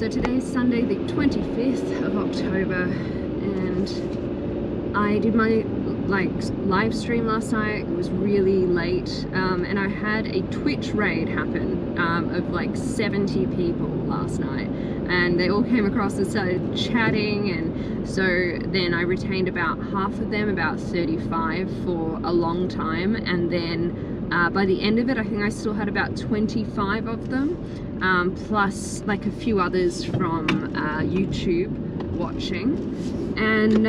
So today is Sunday the 25th of October and I did my live stream last night. It was really late and I had a Twitch raid happen of like 70 people last night, and they all came across and started chatting, and so then I retained about half of them, about 35 for a long time, and then by the end of it I think I still had about 25 of them, plus like a few others from YouTube watching, and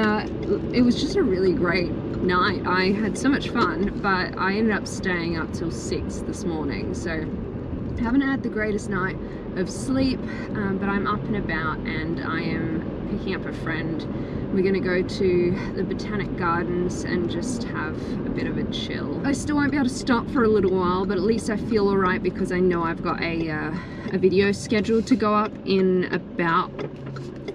it was just a really great night. I had so much fun, but I ended up staying up till 6 this morning, so I haven't had the greatest night of sleep, but I'm up and about and I am picking up a friend. We're gonna go to the Botanic Gardens and just have a bit of a chill. I still won't be able to stop for a little while, but at least I feel alright because I know I've got a video scheduled to go up in about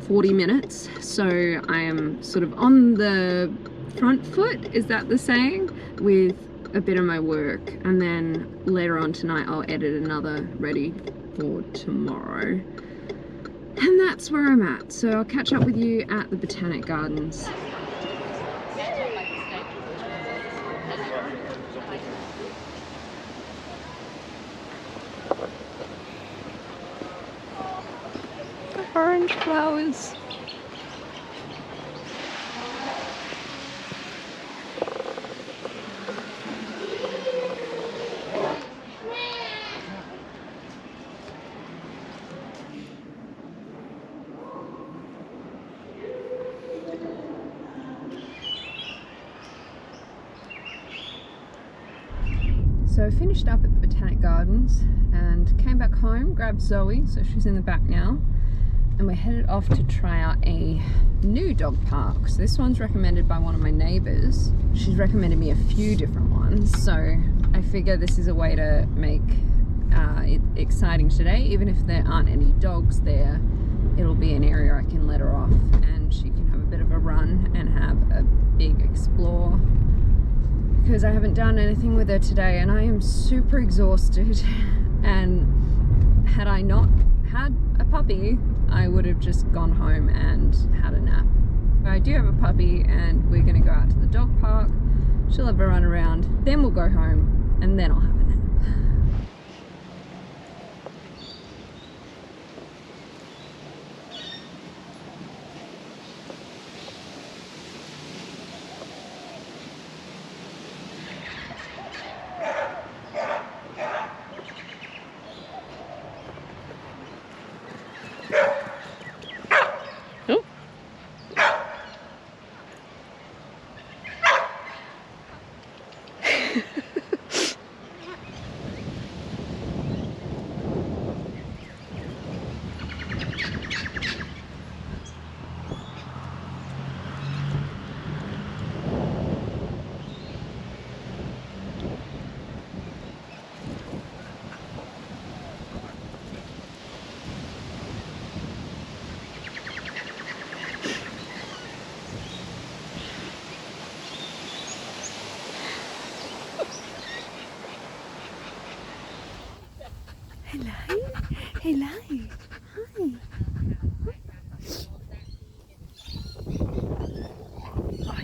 40 minutes. So I am sort of on the front foot, is that the saying, with a bit of my work, and then later on tonight I'll edit another ready for tomorrow. And that's where I'm at. So I'll catch up with you at the Botanic Gardens. Orange flowers. So I finished up at the Botanic Gardens and came back home, grabbed Zoey, so she's in the back now, and we're headed off to try out a new dog park. So this one's recommended by one of my neighbours. She's recommended me a few different ones, so I figure this is a way to make it exciting today. Even if there aren't any dogs there, it'll be an area I can let her off and she can have a bit of a run and have a big explore, because I haven't done anything with her today and I am super exhausted, and had I not had a puppy I would have just gone home and had a nap. I do have a puppy and we're going to go out to the dog park, she'll have a run around, then we'll go home and then I'll have a nap. Hello, hello, hi.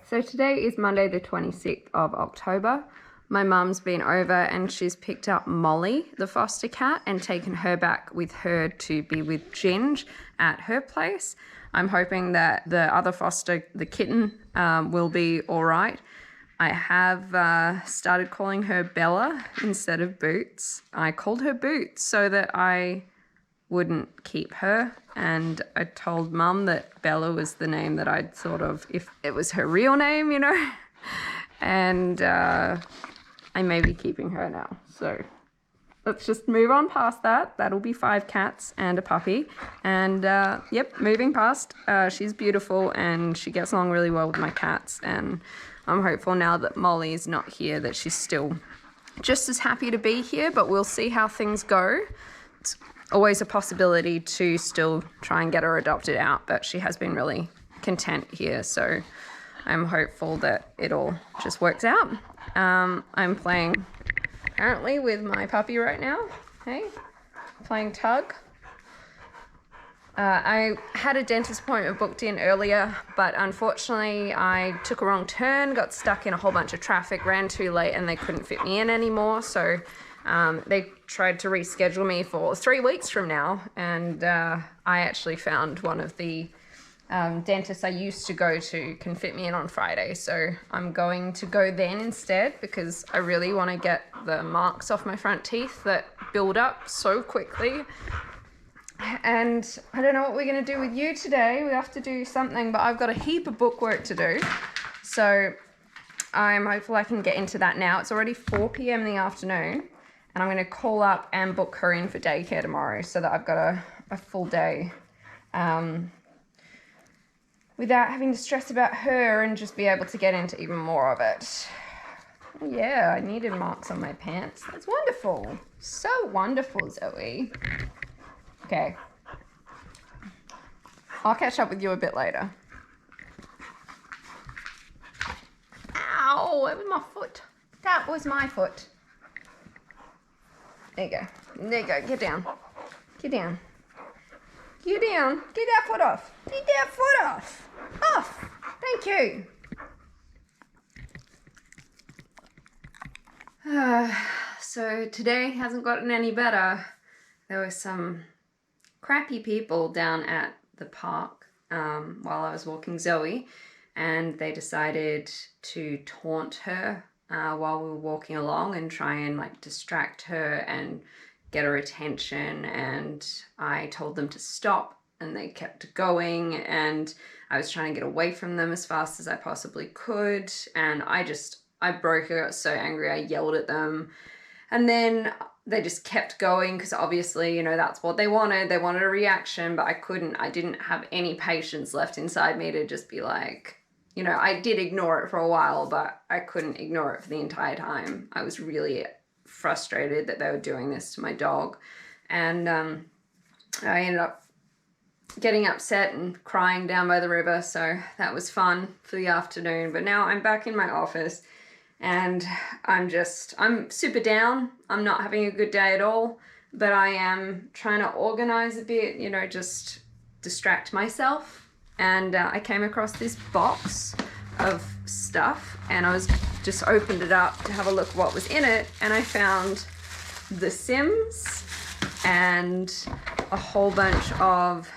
So today is Monday the 26th of October. My mum's been over and she's picked up Molly, the foster cat, and taken her back with her to be with Ginge at her place. I'm hoping that the other foster, the kitten, will be all right. I have started calling her Bella instead of Boots. I called her Boots so that I wouldn't keep her, and I told Mum that Bella was the name that I'd thought of if it was her real name, you know, and I may be keeping her now. So let's just move on past that. That'll be 5 cats and a puppy, and yep, moving past. She's beautiful and she gets along really well with my cats, and I'm hopeful now that Molly is not here that she's still just as happy to be here, but we'll see how things go. It's always a possibility to still try and get her adopted out, but she has been really content here, so I'm hopeful that it all just works out. I'm playing currently with my puppy right now. Hey, playing tug. I had a dentist appointment booked in earlier, but unfortunately I took a wrong turn, got stuck in a whole bunch of traffic, ran too late, and they couldn't fit me in anymore. So they tried to reschedule me for 3 weeks from now, and I actually found one of the dentists I used to go to can fit me in on Friday. So I'm going to go then instead, because I really want to get the marks off my front teeth that build up so quickly. And I don't know what we're going to do with you today. We have to do something, but I've got a heap of bookwork to do. So I'm hopeful I can get into that now. It's already 4 p.m. in the afternoon, and I'm going to call up and book her in for daycare tomorrow so that I've got a full day without having to stress about her and just be able to get into even more of it. Yeah, I needed marks on my pants. That's wonderful. So wonderful, Zoe. Okay, I'll catch up with you a bit later. Ow, that was my foot. That was my foot. There you go. There you go. Get down. Get down. Get down. Get that foot off. Get that foot off. Off. Thank you. So today hasn't gotten any better. There were some crappy people down at the park while I was walking Zoe, and they decided to taunt her while we were walking along and try and like distract her and get her attention, and I told them to stop and they kept going, and I was trying to get away from them as fast as I possibly could, and I broke. I got so angry, I yelled at them, and then they just kept going because obviously, you know, that's what they wanted. They wanted a reaction, but I didn't have any patience left inside me to just be like, you know, I did ignore it for a while, but I couldn't ignore it for the entire time. I was really frustrated that they were doing this to my dog. And I ended up getting upset and crying down by the river. So that was fun for the afternoon. But now I'm back in my office, and I'm super down. I'm not having a good day at all, but I am trying to organize a bit, you know, just distract myself. And I came across this box of stuff, and I just opened it up to have a look what was in it, and I found The Sims and a whole bunch of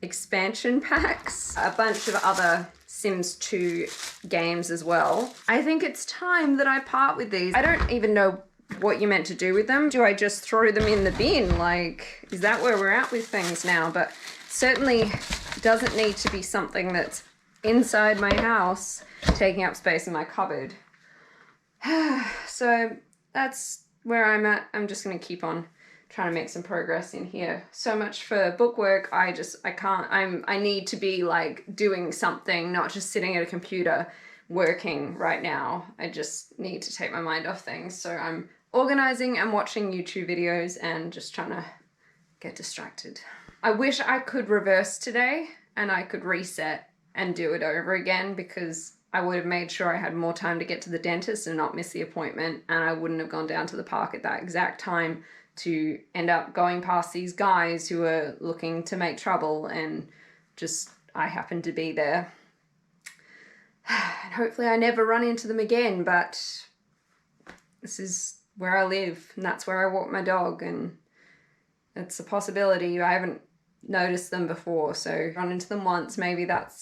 expansion packs, a bunch of other Sims 2 games as well. I think it's time that I part with these. I don't even know what you're meant to do with them. Do I just throw them in the bin? Like, is that where we're at with things now? But certainly doesn't need to be something that's inside my house, taking up space in my cupboard. So that's where I'm at. I'm just gonna keep on trying to make some progress in here. So much for bookwork. I need to be like doing something, not just sitting at a computer working right now. I just need to take my mind off things. So I'm organizing and watching YouTube videos and just trying to get distracted. I wish I could reverse today and I could reset and do it over again, because I would have made sure I had more time to get to the dentist and not miss the appointment, and I wouldn't have gone down to the park at that exact time to end up going past these guys who are looking to make trouble, and just I happened to be there. And hopefully I never run into them again, but this is where I live and that's where I walk my dog, and it's a possibility. I haven't noticed them before, so run into them once, maybe that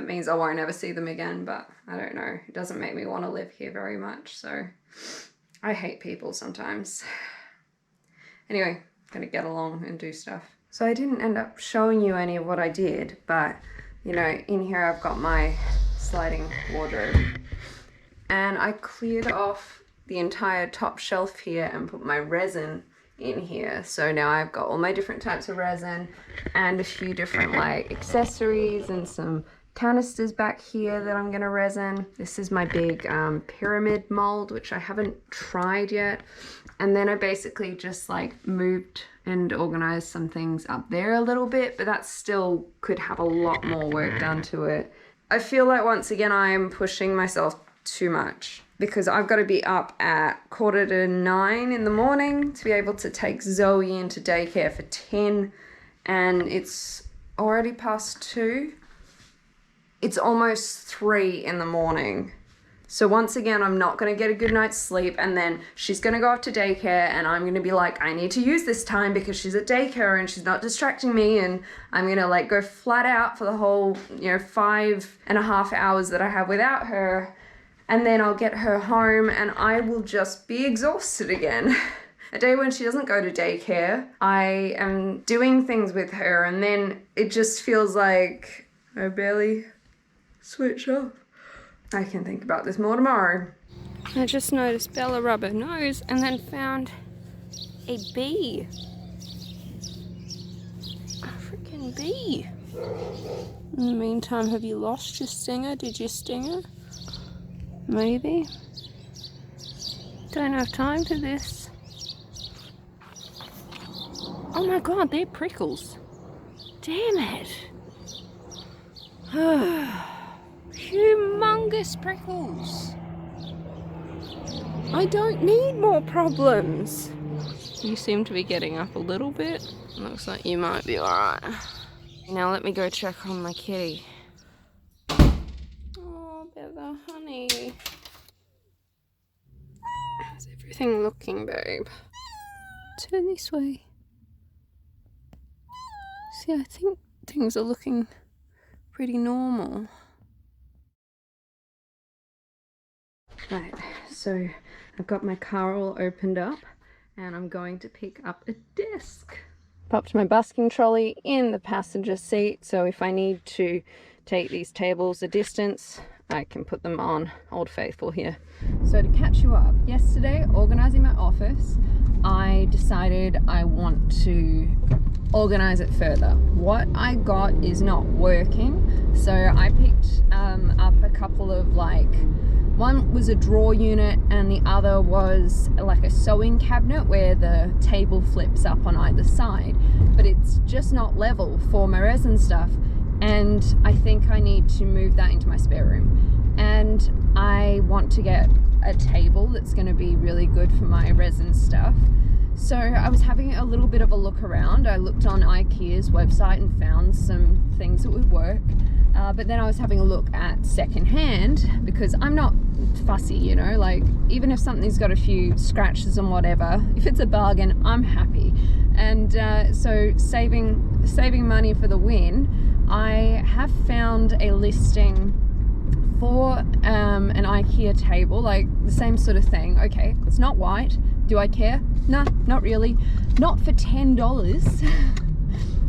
means I won't ever see them again, but I don't know. It doesn't make me want to live here very much, so I hate people sometimes. Anyway, I'm gonna get along and do stuff. So I didn't end up showing you any of what I did, but you know, in here I've got my sliding wardrobe, and I cleared off the entire top shelf here and put my resin in here. So now I've got all my different types of resin and a few different like accessories and some canisters back here that I'm gonna resin. This is my big pyramid mold, which I haven't tried yet. And then I basically just like moved and organized some things up there a little bit, but that still could have a lot more work done to it. I feel like once again I am pushing myself too much because I've got to be up at 8:45 in the morning to be able to take Zoe into daycare for 10, and it's already past 2. It's almost 3 in the morning. So once again, I'm not going to get a good night's sleep, and then she's going to go off to daycare, and I'm going to be like, I need to use this time because she's at daycare and she's not distracting me, and I'm going to like go flat out for the whole, 5.5 hours that I have without her, and then I'll get her home and I will just be exhausted again. A day when she doesn't go to daycare, I am doing things with her, and then it just feels like I barely switch off. I can think about this more tomorrow. I just noticed Bella rub her nose and then found a bee. A freaking bee. In the meantime, have you lost your stinger? Did you sting her? Maybe. Don't have time for this. Oh my god, they're prickles. Damn it. Humongous prickles. I don't need more problems. You seem to be getting up a little bit. Looks like you might be alright. Now let me go check on my kitty. Oh, Bella, honey. How's everything looking, babe? Turn this way. See, I think things are looking pretty normal. Right, so I've got my car all opened up and I'm going to pick up a desk. Popped my busking trolley in the passenger seat, so if I need to take these tables a distance, I can put them on Old Faithful here. So to catch you up, yesterday, organizing my office, I decided I want to organize it further. What I got is not working, so I picked up a couple of one was a drawer unit and the other was like a sewing cabinet where the table flips up on either side, but it's just not level for my resin stuff, and I think I need to move that into my spare room. And I want to get a table that's going to be really good for my resin stuff. So I was having a little bit of a look around. I looked on IKEA's website and found some things that would work. But then I was having a look at secondhand because I'm not fussy, even if something's got a few scratches and whatever, if it's a bargain, I'm happy. And so saving money for the win, I have found a listing for an IKEA table, like the same sort of thing. Okay, it's not white. Do I care? Nah, not really. Not for $10.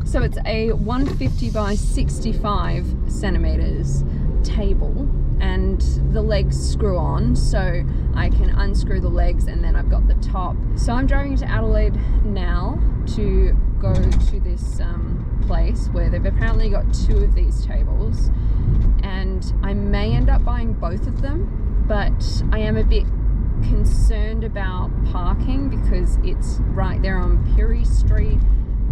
So it's a 150 by 65 centimeters table, and the legs screw on, so I can unscrew the legs and then I've got the top. So I'm driving to Adelaide now to go to this place where they've apparently got 2 of these tables, and I may end up buying both of them, but I am a bit concerned about parking because it's right there on Pirie Street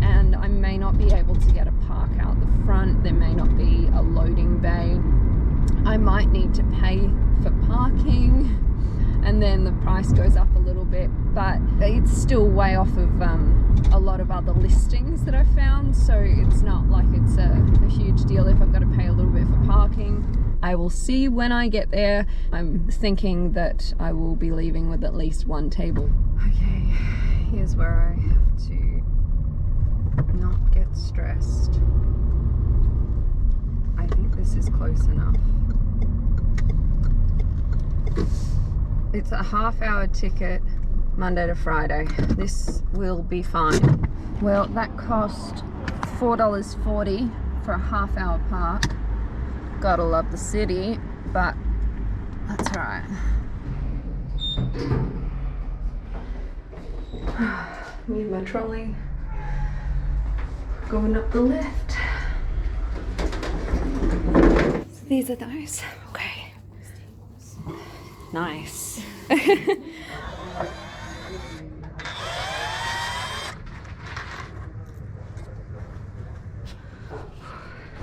and I may not be able to get a park out the front. There may not be a loading bay. I might need to pay for parking and then the price goes up a little bit, but it's still way off of a lot of other listings that I've found, so it's not like it's a huge deal if I've got to pay a little bit for parking. I will see when I get there. I'm thinking that I will be leaving with at least 1 table. Okay, here's where I have to not get stressed. I think this is close enough. It's a half-hour ticket, Monday to Friday. This will be fine. Well, that cost $4.40 for a half-hour park. Gotta love the city, but that's alright. Need my trolley. Going up the lift. These are those. Okay. Nice.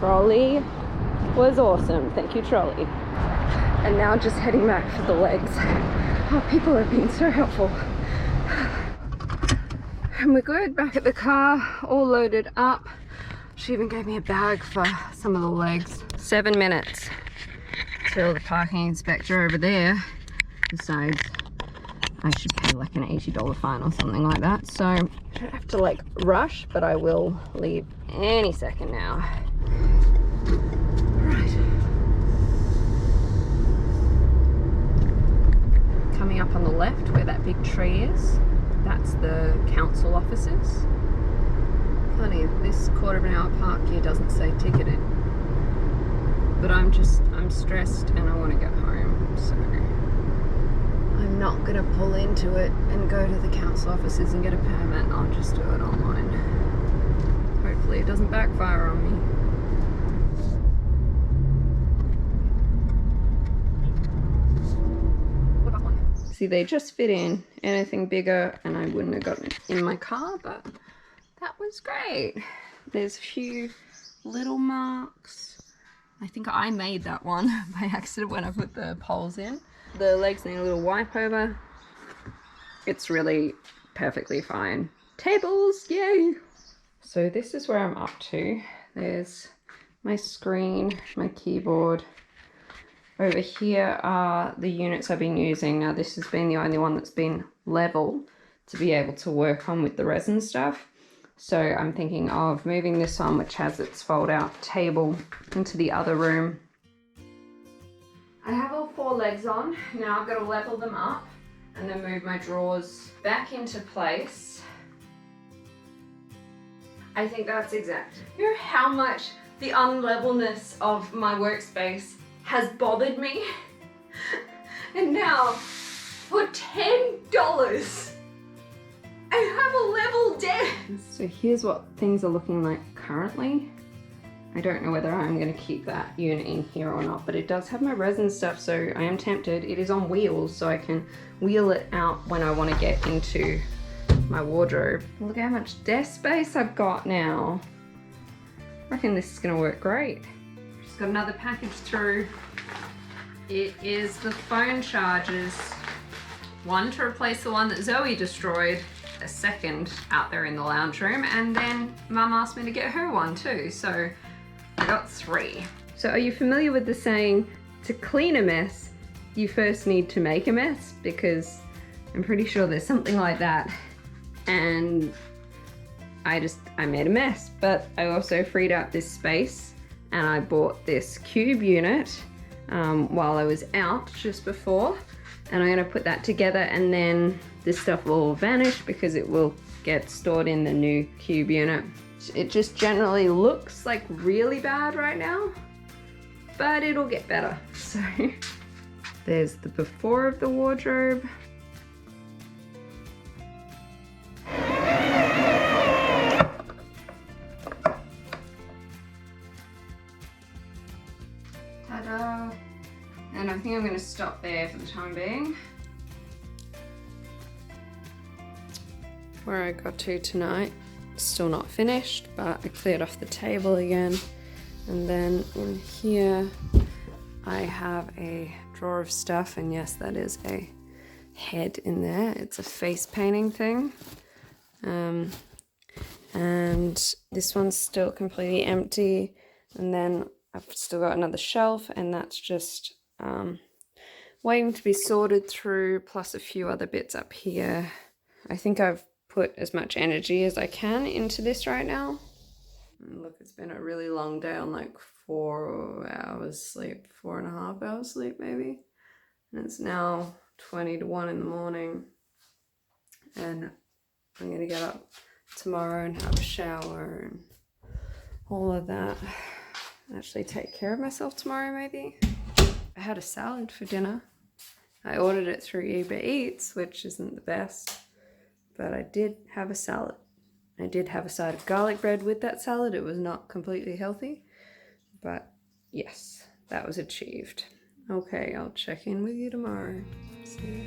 Trolley was awesome. Thank you, trolley. And now just heading back for the legs. Oh, people have been so helpful. And we're good, back at the car, all loaded up. She even gave me a bag for some of the legs. 7 minutes till the parking inspector over there decides I should pay like an $80 fine or something like that. So I don't have to like rush, but I will leave any second now. Right. Coming up on the left where that big tree is, that's the council offices. Funny, this quarter-of-an-hour park here doesn't say ticketed. But I'm stressed and I want to get home, so I'm not gonna pull into it and go to the council offices and get a permit. I'll just do it online. Hopefully it doesn't backfire on me. See, they just fit in. Anything bigger and I wouldn't have gotten it in my car, but that was great. There's a few little marks. I think I made that one by accident when I put the poles in. The legs need a little wipe over. It's really perfectly fine. Tables, yay! So this is where I'm up to. There's my screen, my keyboard. Over here are the units I've been using. Now this has been the only one that's been level to be able to work on with the resin stuff. So I'm thinking of moving this one, which has its fold out table, into the other room. I have all 4 legs on. Now I've got to level them up and then move my drawers back into place. I think that's exact. You know how much the unlevelness of my workspace has bothered me? And now, for $10, I have a level desk. So here's what things are looking like currently. I don't know whether I'm going to keep that unit in here or not, but it does have my resin stuff, so I am tempted. It is on wheels, so I can wheel it out when I want to get into my wardrobe. Look how much desk space I've got now. I reckon this is going to work great. Just got another package through. It is the phone chargers. One to replace the one that Zoey destroyed, a second out there in the lounge room, and then Mum asked me to get her one too, so I got 3. So are you familiar with the saying, to clean a mess, you first need to make a mess? Because I'm pretty sure there's something like that. And I made a mess, but I also freed up this space and I bought this cube unit while I was out just before. And I'm gonna put that together and then this stuff will vanish because it will get stored in the new cube unit. It just generally looks like really bad right now, but it'll get better. So there's the before of the wardrobe. Ta-da! And I think I'm gonna stop there for the time being. Where I got to tonight, still not finished, but I cleared off the table again. And then in here, I have a drawer of stuff, and yes, that is a head in there. It's a face painting thing. And this one's still completely empty. And then I've still got another shelf, and that's just waiting to be sorted through, plus a few other bits up here. I think I've put as much energy as I can into this right now. And look, it's been a really long day on like 4 hours sleep, 4.5 hours sleep maybe. And it's now 20 to 1 in the morning. And I'm gonna get up tomorrow and have a shower and all of that. Actually take care of myself tomorrow maybe. I had a salad for dinner. I ordered it through Uber Eats, which isn't the best, but I did have a salad. I did have a side of garlic bread with that salad. It was not completely healthy, but yes, that was achieved. Okay, I'll check in with you tomorrow. See you.